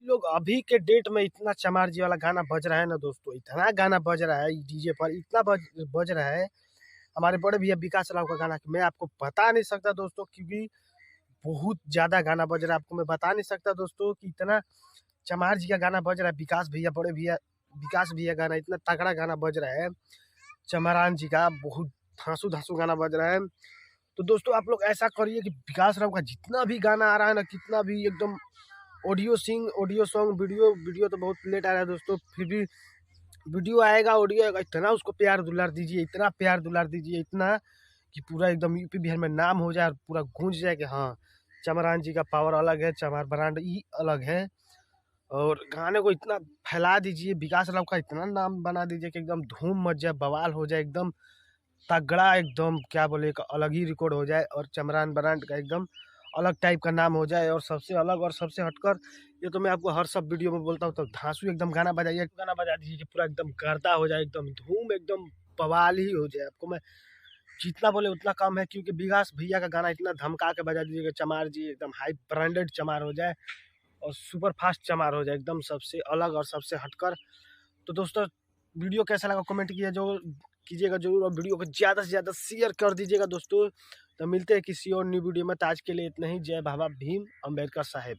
लोग अभी के डेट में इतना चमार जी वाला गाना बज रहा है ना दोस्तों, इतना गाना बज रहा है डीजे पर, इतना बज रहा है हमारे बड़े भैया विकास राव का गाना, मैं आपको बता नहीं सकता दोस्तों, क्योंकि बहुत ज्यादा गाना बज रहा है। आपको मैं बता नहीं सकता दोस्तों कि इतना चमार जी का गाना बज रहा है, विकास भैया बड़े भैया विकास भैया गाना, इतना तगड़ा गाना बज रहा है चमरान जी का, बहुत धांसू धांसू गाना बज रहा है। तो दोस्तों आप लोग ऐसा करिए कि विकास राव का जितना भी गाना आ रहा है ना, कितना भी एकदम ऑडियो सॉन्ग, वीडियो वीडियो तो बहुत लेट आ रहा है दोस्तों, फिर भी वीडियो आएगा, ऑडियो आएगा, इतना उसको प्यार दुलार दीजिए, इतना प्यार दुलार दीजिए, इतना कि पूरा एकदम यूपी बिहार में नाम हो जाए और पूरा गूंज जाए कि हाँ चमरान जी का पावर अलग है, चमार ब्रांड ही अलग है। और गाने को इतना फैला दीजिए, विकास राव का इतना नाम बना दीजिए कि एकदम धूम मच जाए, बवाल हो जाए, एकदम तगड़ा, एकदम क्या बोले एक अलग ही रिकॉर्ड हो जाए, और चमरान ब्रांड का एकदम अलग टाइप का नाम हो जाए, और सबसे अलग और सबसे हटकर। ये तो मैं आपको हर सब वीडियो में बोलता हूँ, तो धांसू एकदम गाना बजाइए, गाना बजा दीजिए कि पूरा एकदम गर्दा हो जाए, एकदम धूम, एकदम बवाल ही हो जाए। आपको मैं जितना बोले उतना कम है, क्योंकि विकास भैया का गाना इतना धमका के बजा दीजिए कि चमार जी एकदम हाई ब्रांडेड चमार हो जाए, और सुपर फास्ट चमार हो जाए, एकदम सबसे अलग और सबसे हटकर। तो दोस्तों वीडियो कैसा लगा कमेंट कीजिएगा जरूर, और वीडियो को ज़्यादा से ज़्यादा शेयर कर दीजिएगा दोस्तों। तो मिलते हैं किसी और न्यू वीडियो में, तो आज के लिए इतना ही। जय बाबा भीम अम्बेडकर साहेब।